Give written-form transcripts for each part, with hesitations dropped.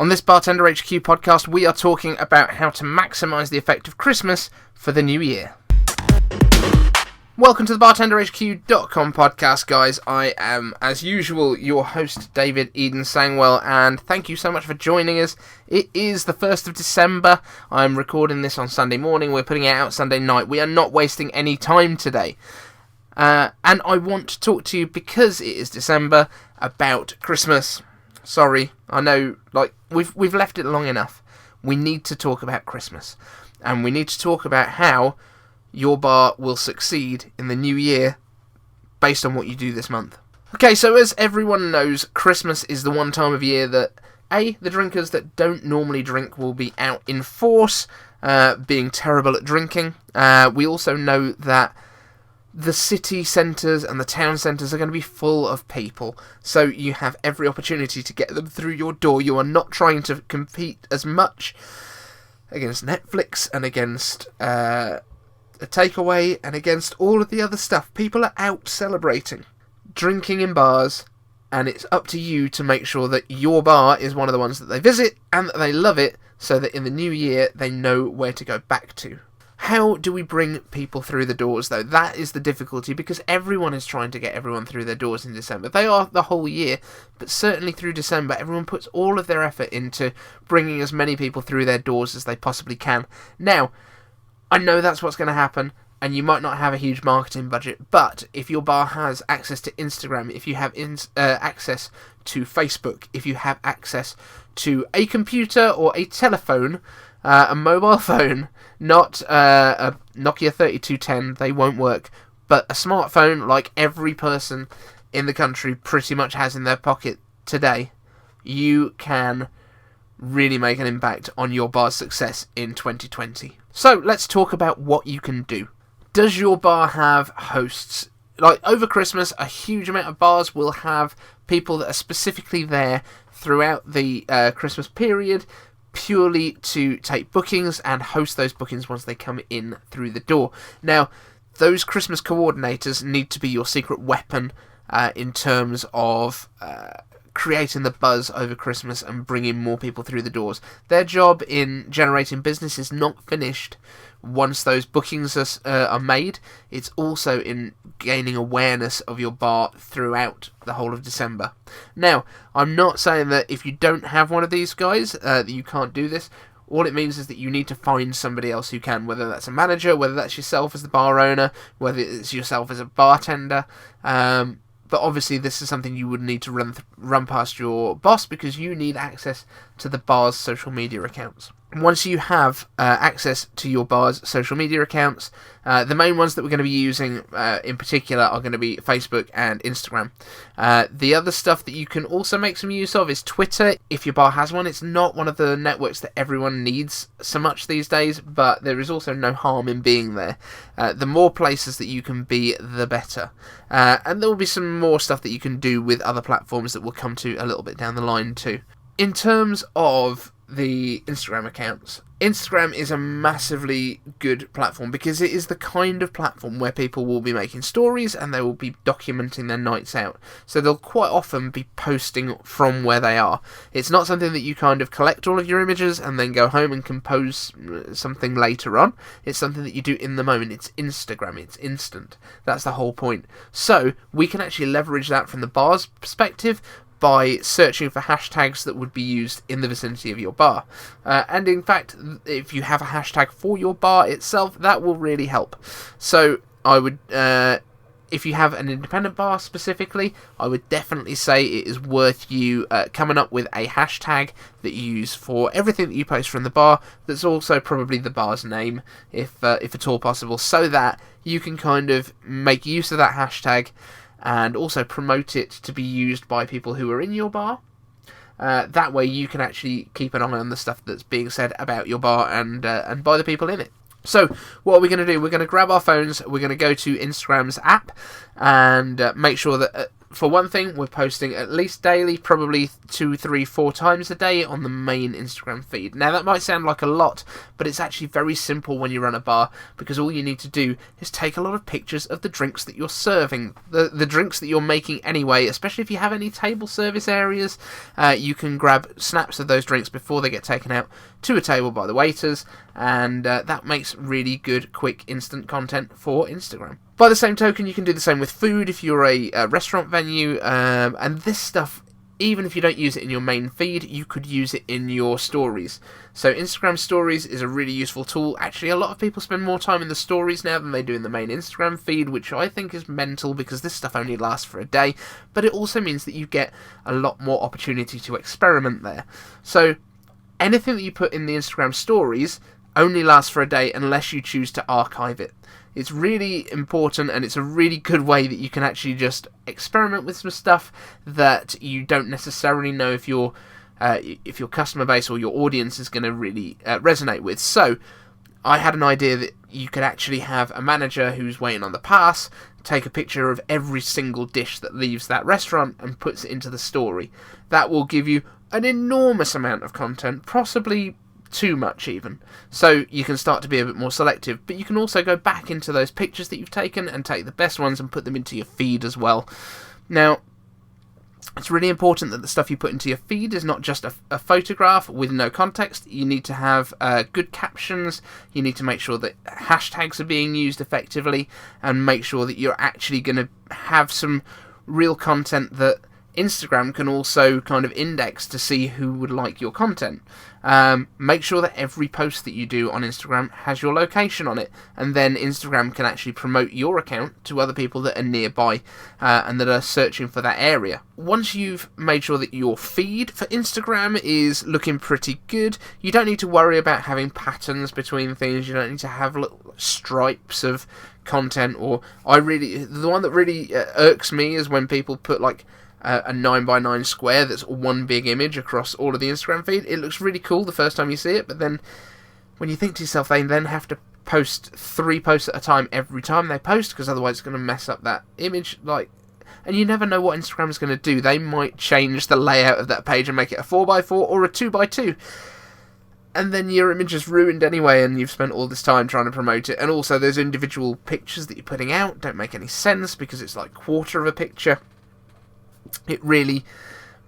On this BartenderHQ podcast, we are talking about how to maximise the effect of Christmas for the new year. Welcome to the BartenderHQ.com podcast, guys. I am, as usual, your host, David Eden-Sangwell, and thank you so much for joining us. It is the 1st of December. I'm recording this on Sunday morning. We're putting it out Sunday night. We are not wasting any time today. And I want to talk to you, because it is December, about Christmas. Sorry, I know, we've left it long enough. We need to talk about Christmas. And we need to talk about how your bar will succeed in the new year based on what you do this month. Okay, so as everyone knows, Christmas is the one time of year that, the drinkers that don't normally drink will be out in force, being terrible at drinking. We also know that the city centres and the town centres are going to be full of people, so you have every opportunity to get them through your door. You are not trying to compete as much against Netflix and against a takeaway and against all of the other stuff. People are out celebrating, drinking in bars, and it's up to you to make sure that your bar is one of the ones that they visit and that they love it, so that in the new year they know where to go back to. How do we bring people through the doors, though? That is the difficulty, because everyone is trying to get everyone through their doors in December. They are the whole year, but certainly through December, everyone puts all of their effort into bringing as many people through their doors as they possibly can. Now, I know that's what's going to happen, and you might not have a huge marketing budget, but if your bar has access to Instagram, if you have access to Facebook, if you have access to a computer or a telephone, a mobile phone, not a Nokia 3210, they won't work, but a smartphone like every person in the country pretty much has in their pocket today, you can really make an impact on your bar's success in 2020. So let's talk about what you can do. Does your bar have hosts? Over Christmas, a huge amount of bars will have people that are specifically there throughout the Christmas period, purely to take bookings and host those bookings once they come in through the door. Now, those Christmas coordinators need to be your secret weapon in terms of creating the buzz over Christmas and bringing more people through the doors. Their job in generating business is not finished once those bookings are made. It's also in gaining awareness of your bar throughout the whole of December. Now, I'm not saying that if you don't have one of these guys, that you can't do this. All it means is that you need to find somebody else who can, whether that's a manager, whether that's yourself as the bar owner, whether it's yourself as a bartender. But obviously this is something you would need to run past your boss, because you need access to the bar's social media accounts. Once you have access to your bar's social media accounts, the main ones that we're going to be using in particular are going to be Facebook and Instagram. The other stuff that you can also make some use of is Twitter, if your bar has one. It's not one of the networks that everyone needs so much these days, but there is also no harm in being there. The more places that you can be, the better. And there will be some more stuff that you can do with other platforms that we'll come to a little bit down the line too. In terms of the Instagram accounts, Instagram is a massively good platform, because it is the kind of platform where people will be making stories and they will be documenting their nights out. So they'll quite often be posting from where they are. It's not something that you kind of collect all of your images and then go home and compose something later on. It's something that you do in the moment. It's Instagram. It's instant. That's the whole point. So we can actually leverage that from the bar's perspective by searching for hashtags that would be used in the vicinity of your bar. And in fact, if you have a hashtag for your bar itself, that will really help. So I would, if you have an independent bar specifically, I would definitely say it is worth you coming up with a hashtag that you use for everything that you post from the bar, that's also probably the bar's name, if at all possible, so that you can kind of make use of that hashtag and also promote it to be used by people who are in your bar. That way you can actually keep an eye on the stuff that's being said about your bar and by the people in it. So what are we going to do? We're going to grab our phones, we're going to go to Instagram's app and make sure that for one thing, we're posting at least daily, probably 2, 3, 4 times a day on the main Instagram feed. Now that might sound like a lot, but it's actually very simple when you run a bar, because all you need to do is take a lot of pictures of the drinks that you're serving, the drinks that you're making anyway, especially if you have any table service areas. You can grab snaps of those drinks before they get taken out to a table by the waiters, and that makes really good, quick, instant content for Instagram. By the same token, you can do the same with food if you're a restaurant venue, and this stuff, even if you don't use it in your main feed, you could use it in your stories. So Instagram stories is a really useful tool. Actually, a lot of people spend more time in the stories now than they do in the main Instagram feed, which I think is mental, because this stuff only lasts for a day, but it also means that you get a lot more opportunity to experiment there. So anything that you put in the Instagram stories only lasts for a day unless you choose to archive it. It's really important, and it's a really good way that you can actually just experiment with some stuff that you don't necessarily know if your customer base or your audience is going to really resonate with. So I had an idea that you could actually have a manager who's waiting on the pass take a picture of every single dish that leaves that restaurant and puts it into the story. That will give you an enormous amount of content, possibly too much even, so you can start to be a bit more selective, but you can also go back into those pictures that you've taken and take the best ones and put them into your feed as well. Now, it's really important that the stuff you put into your feed is not just a photograph with no context. You need to have good captions, you need to make sure that hashtags are being used effectively, and make sure that you're actually going to have some real content that Instagram can also kind of index to see who would like your content. Make sure that every post that you do on Instagram has your location on it, and then Instagram can actually promote your account to other people that are nearby and that are searching for that area. Once you've made sure that your feed for Instagram is looking pretty good, you don't need to worry about having patterns between things. You don't need to have little stripes of content. Or the one that really irks me is when people put like a 9x9 square that's one big image across all of the Instagram feed. It looks really cool the first time you see it, but then when you think to yourself, they then have to post 3 posts at a time every time they post, because otherwise it's going to mess up that image. And you never know what Instagram is going to do. They might change the layout of that page and make it a 4x4 or a 2x2. And then your image is ruined anyway, and you've spent all this time trying to promote it. And also, those individual pictures that you're putting out don't make any sense, because it's like quarter of a picture. It really,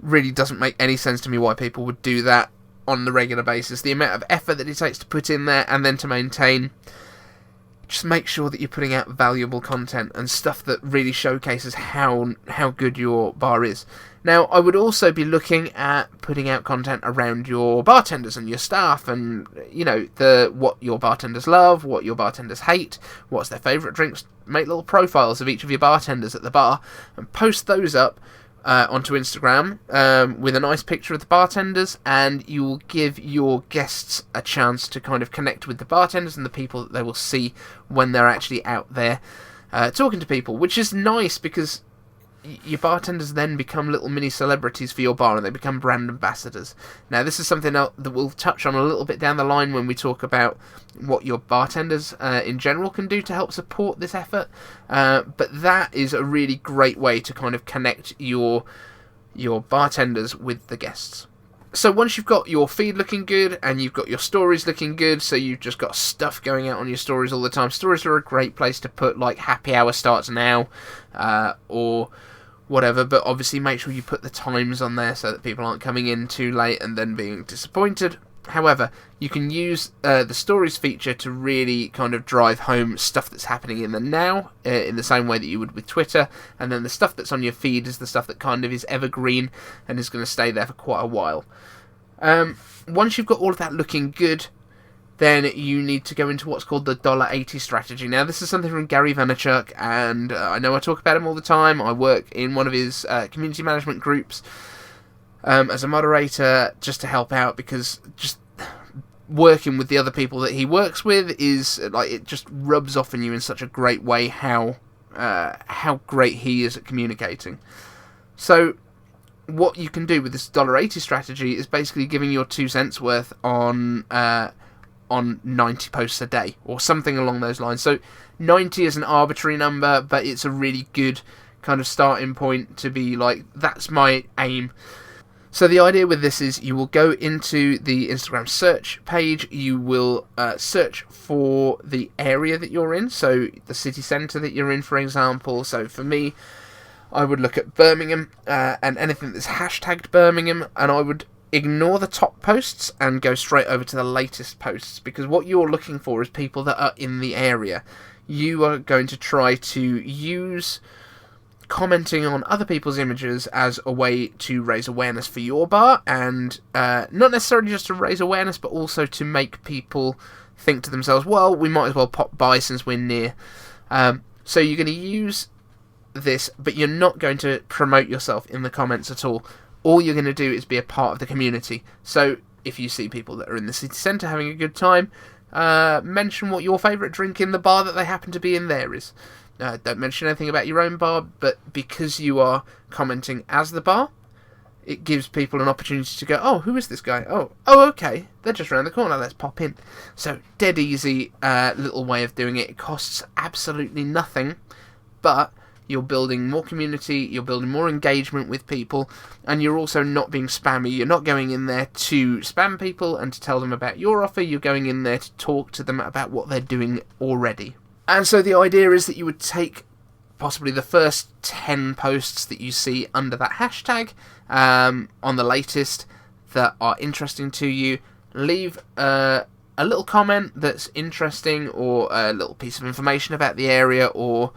really doesn't make any sense to me why people would do that on the regular basis. The amount of effort that it takes to put in there and then to maintain. Just make sure that you're putting out valuable content and stuff that really showcases how good your bar is. Now, I would also be looking at putting out content around your bartenders and your staff, and what your bartenders love, what your bartenders hate, what's their favourite drinks. Make little profiles of each of your bartenders at the bar and post those up onto Instagram with a nice picture of the bartenders, and you will give your guests a chance to kind of connect with the bartenders and the people that they will see when they're actually out there talking to people, which is nice, because your bartenders then become little mini celebrities for your bar, and they become brand ambassadors. Now, this is something else that we'll touch on a little bit down the line when we talk about what your bartenders in general can do to help support this effort, but that is a really great way to kind of connect your bartenders with the guests. So once you've got your feed looking good and you've got your stories looking good, so you've just got stuff going out on your stories all the time. Stories are a great place to put like happy hour starts now or whatever, but obviously make sure you put the times on there so that people aren't coming in too late and then being disappointed. However, you can use the stories feature to really kind of drive home stuff that's happening in the now, in the same way that you would with Twitter, and then the stuff that's on your feed is the stuff that kind of is evergreen and is going to stay there for quite a while. Once you've got all of that looking good, then you need to go into what's called the $80 strategy. Now, this is something from Gary Vaynerchuk, and I know I talk about him all the time. I work in one of his community management groups as a moderator just to help out, because just working with the other people that he works with is like, it just rubs off on you in such a great way how great he is at communicating. So what you can do with this $80 strategy is basically giving your 2 cents worth on 90 posts a day, or something along those lines. So 90 is an arbitrary number, but it's a really good kind of starting point to be like, that's my aim. So the idea with this is you will go into the Instagram search page, you will search for the area that you're in, so the city centre that you're in, for example. So for me, I would look at Birmingham and anything that's hashtagged Birmingham, and I would ignore the top posts and go straight over to the latest posts, because what you're looking for is people that are in the area. You are going to try to use commenting on other people's images as a way to raise awareness for your bar, and not necessarily just to raise awareness, but also to make people think to themselves, well, we might as well pop by since we're near. So you're going to use this, but you're not going to promote yourself in the comments at all. All you're going to do is be a part of the community. So if you see people that are in the city centre having a good time, mention what your favourite drink in the bar that they happen to be in there is. Don't mention anything about your own bar, but because you are commenting as the bar, it gives people an opportunity to go, oh, who is this guy? Oh, okay, they're just around the corner, let's pop in. So, dead easy little way of doing it. It costs absolutely nothing, but you're building more community, you're building more engagement with people, and you're also not being spammy. You're not going in there to spam people and to tell them about your offer, you're going in there to talk to them about what they're doing already. And so the idea is that you would take possibly the first 10 posts that you see under that hashtag on the latest that are interesting to you, leave a little comment that's interesting, or a little piece of information about the area, or,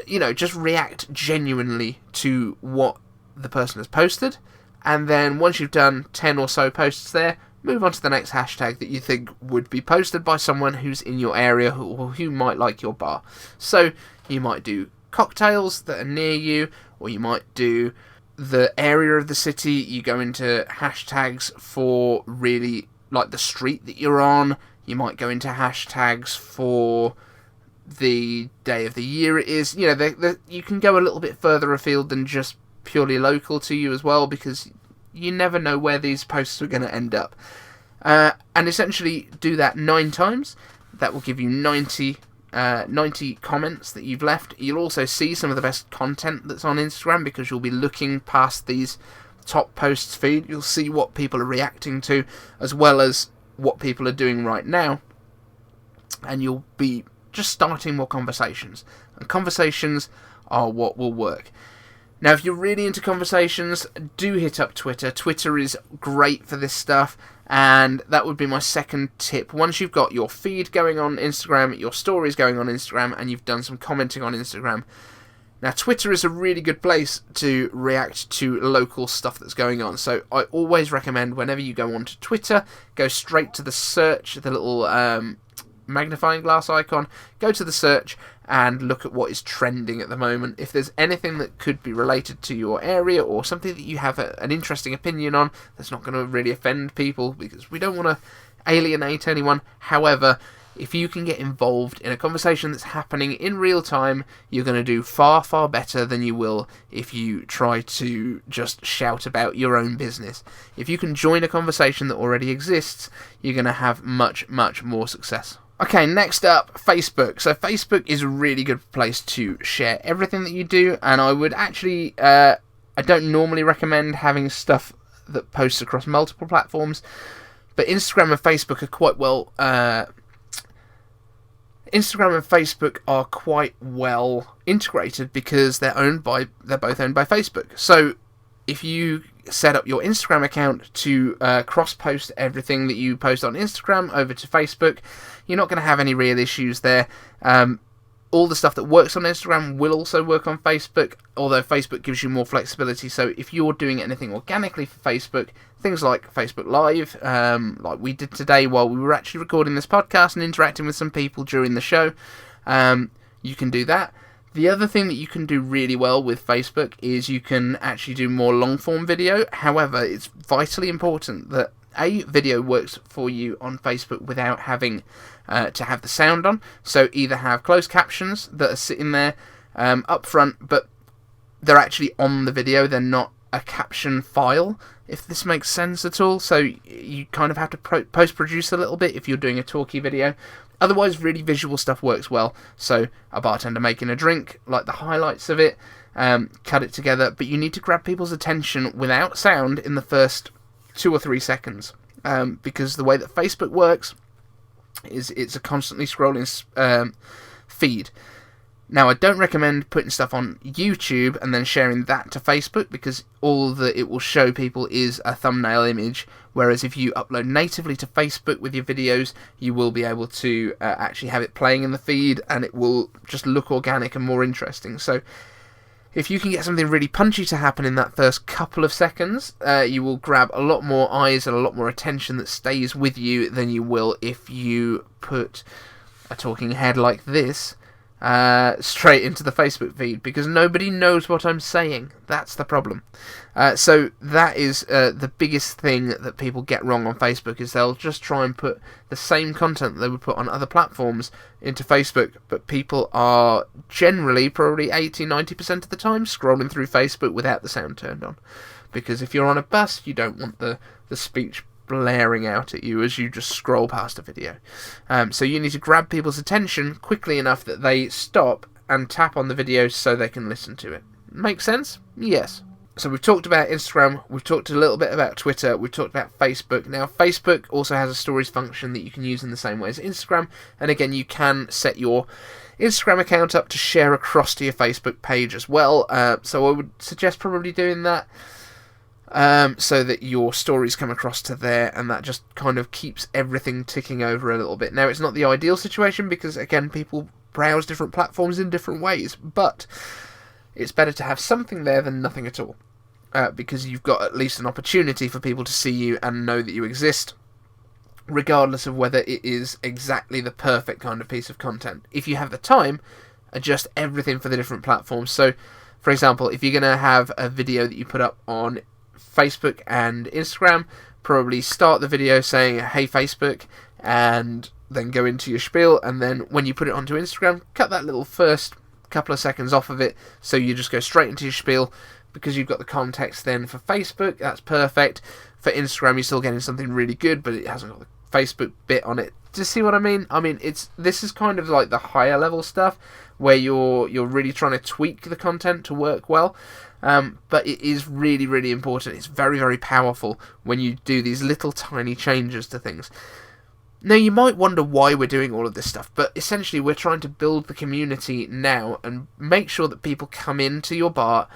you know, just react genuinely to what the person has posted. And then once you've done 10 or so posts there, move on to the next hashtag that you think would be posted by someone who's in your area who might like your bar. So you might do cocktails that are near you, or you might do the area of the city. You go into hashtags for really like the street that you're on. You might go into hashtags for the day of the year it is. You know, you can go a little bit further afield than just purely local to you as well, because you never know where these posts are going to end up. And essentially do that 9 times. That will give you 90 comments that you've left. You'll also see some of the best content that's on Instagram, because you'll be looking past these top posts feed. You'll see what people are reacting to, as well as what people are doing right now. And you'll be just starting more conversations. And conversations are what will work. Now, if you're really into conversations, do hit up Twitter. Twitter is great for this stuff, and that would be my second tip. Once you've got your feed going on Instagram, your stories going on Instagram, and you've done some commenting on Instagram, now Twitter is a really good place to react to local stuff that's going on. So I always recommend, whenever you go onto Twitter, go straight to the search, the little magnifying glass icon, go to the search and look at what is trending at the moment. If there's anything that could be related to your area, or something that you have an interesting opinion on that's not going to really offend people, because we don't want to alienate anyone. However, if you can get involved in a conversation that's happening in real time, you're going to do far, far better than you will if you try to just shout about your own business. If you can join a conversation that already exists, you're going to have much, much more success. Okay, next up, Facebook. So Facebook is a really good place to share everything that you do, and I would actually, I don't normally recommend having stuff that posts across multiple platforms, but Instagram and Facebook are quite well, integrated, because they're both owned by Facebook. So if you set up your Instagram account to cross-post everything that you post on Instagram over to Facebook, you're not going to have any real issues there. All the stuff that works on Instagram will also work on Facebook, although Facebook gives you more flexibility. So if you're doing anything organically for Facebook, things like Facebook Live, like we did today while we were actually recording this podcast and interacting with some people during the show, you can do that. The other thing that you can do really well with Facebook is you can actually do more long-form video. However, it's vitally important that video works for you on Facebook without having to have the sound on. So either have closed captions that are sitting there up front, but they're actually on the video. They're not a caption file, if this makes sense at all. So you kind of have to post-produce a little bit if you're doing a talkie video. Otherwise, really visual stuff works well. So a bartender making a drink, like the highlights of it, cut it together. But you need to grab people's attention without sound in the first 2 or 3 seconds. Because the way that Facebook works is it's a constantly scrolling feed. Now, I don't recommend putting stuff on YouTube and then sharing that to Facebook, because all that it will show people is a thumbnail image, whereas if you upload natively to Facebook with your videos, you will be able to actually have it playing in the feed, and it will just look organic and more interesting. So if you can get something really punchy to happen in that first couple of seconds, you will grab a lot more eyes and a lot more attention that stays with you than you will if you put a talking head like this straight into the Facebook feed, because nobody knows what I'm saying. That's the problem. So that is the biggest thing that people get wrong on Facebook, is they'll just try and put the same content that they would put on other platforms into Facebook, but people are generally, probably 80-90% of the time, scrolling through Facebook without the sound turned on. Because if you're on a bus, you don't want the speech blaring out at you as you just scroll past a video. So you need to grab people's attention quickly enough that they stop and tap on the video so they can listen to it. Make sense? Yes. So we've talked about Instagram, we've talked a little bit about Twitter, we've talked about Facebook. Now, Facebook also has a stories function that you can use in the same way as Instagram, and again, you can set your Instagram account up to share across to your Facebook page as well. So I would suggest probably doing that, so that your stories come across to there, and that just kind of keeps everything ticking over a little bit. Now, it's not the ideal situation because, again, people browse different platforms in different ways, but it's better to have something there than nothing at all, because you've got at least an opportunity for people to see you and know that you exist, regardless of whether it is exactly the perfect kind of piece of content. If you have the time, adjust everything for the different platforms. So, for example, if you're going to have a video that you put up on Facebook and Instagram, probably start the video saying, "Hey Facebook," and then go into your spiel, and then when you put it onto Instagram, cut that little first couple of seconds off of it, so you just go straight into your spiel, because you've got the context then for Facebook. That's perfect. For Instagram, you're still getting something really good, but it hasn't got the Facebook bit on it. Do you see what I mean? I mean, this is kind of like the higher level stuff where you're really trying to tweak the content to work well. But it is really, really important. It's very, very powerful when you do these little tiny changes to things. Now, you might wonder why we're doing all of this stuff, but essentially we're trying to build the community now and make sure that people come into your bar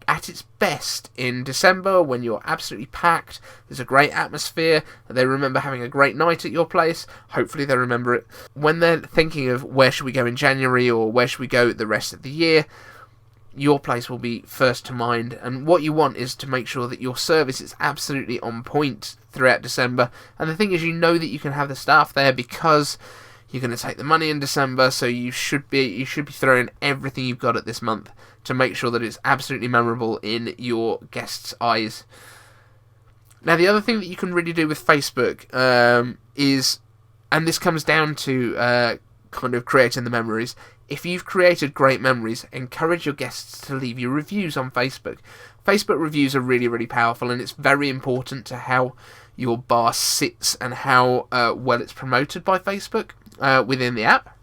at its best in December, when you're absolutely packed, there's a great atmosphere, they remember having a great night at your place. Hopefully they remember it when they're thinking of where should we go in January or where should we go the rest of the year. Your place will be first to mind, and what you want is to make sure that your service is absolutely on point throughout December. And the thing is, you know that you can have the staff there because you're going to take the money in December, so you should be throwing everything you've got at this month to make sure that it's absolutely memorable in your guests' eyes. Now, the other thing that you can really do with Facebook is, and this comes down to kind of creating the memories. If you've created great memories, encourage your guests to leave you reviews on Facebook. Facebook reviews are really, really powerful, and it's very important to how your bar sits and how well it's promoted by Facebook within the app.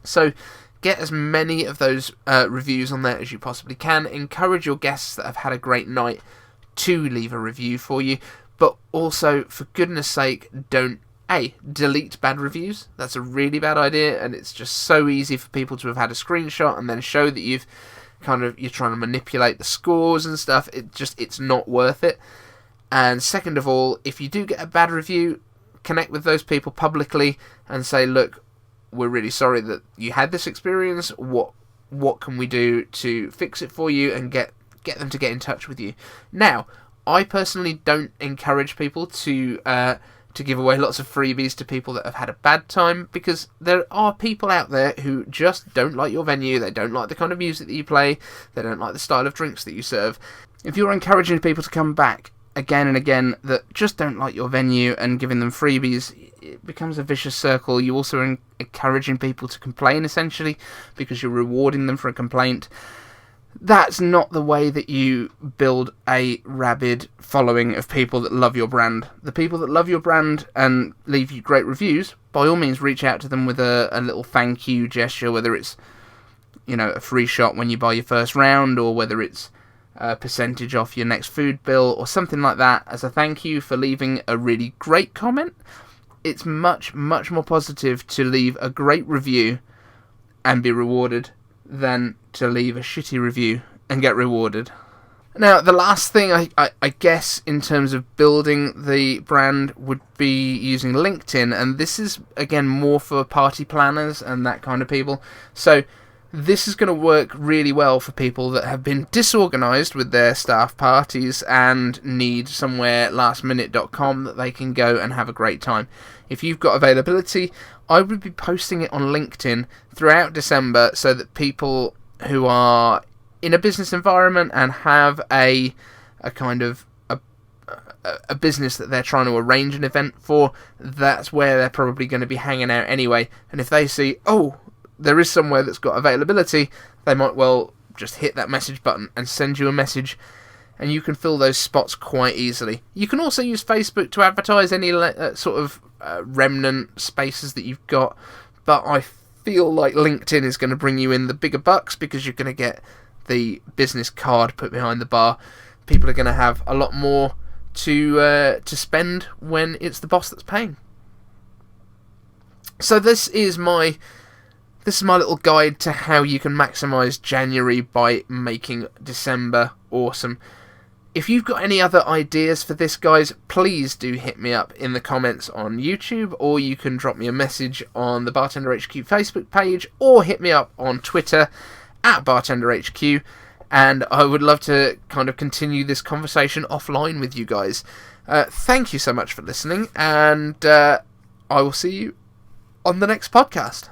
So get as many of those reviews on there as you possibly can. Encourage your guests that have had a great night to leave a review for you, but also, for goodness sake, don't delete bad reviews. That's a really bad idea, and it's just so easy for people to have had a screenshot and then show that you're trying to manipulate the scores and stuff. It's not worth it. And second of all, if you do get a bad review, connect with those people publicly and say, look, we're really sorry that you had this experience. What can we do to fix it for you, and get them to get in touch with you. Now, I personally don't encourage people to give away lots of freebies to people that have had a bad time, because there are people out there who just don't like your venue, they don't like the kind of music that you play, they don't like the style of drinks that you serve. If you're encouraging people to come back again and again that just don't like your venue and giving them freebies, it becomes a vicious circle. You're also encouraging people to complain, essentially, because you're rewarding them for a complaint. That's not the way that you build a rabid following of people that love your brand. The people that love your brand and leave you great reviews, by all means reach out to them with a little thank you gesture, whether it's, a free shot when you buy your first round, or whether it's a percentage off your next food bill, or something like that, as a thank you for leaving a really great comment. It's much, much more positive to leave a great review and be rewarded than to leave a shitty review and get rewarded. Now, the last thing I guess in terms of building the brand would be using LinkedIn, and this is again more for party planners and that kind of people. So this is going to work really well for people that have been disorganised with their staff parties and need somewhere lastminute.com that they can go and have a great time. If you've got availability, I would be posting it on LinkedIn throughout December so that people who are in a business environment and have a kind of a business that they're trying to arrange an event for, that's where they're probably going to be hanging out anyway. And if they see, there is somewhere that's got availability, they might well just hit that message button and send you a message, and you can fill those spots quite easily. You can also use Facebook to advertise any remnant spaces that you've got, but I feel like LinkedIn is going to bring you in the bigger bucks because you're going to get the business card put behind the bar. People are going to have a lot more to spend when it's the boss that's paying. So this is my little guide to how you can maximise January by making December awesome. If you've got any other ideas for this, guys, please do hit me up in the comments on YouTube, or you can drop me a message on the BartenderHQ Facebook page, or hit me up on Twitter at BartenderHQ, and I would love to kind of continue this conversation offline with you guys. Thank you so much for listening, and I will see you on the next podcast.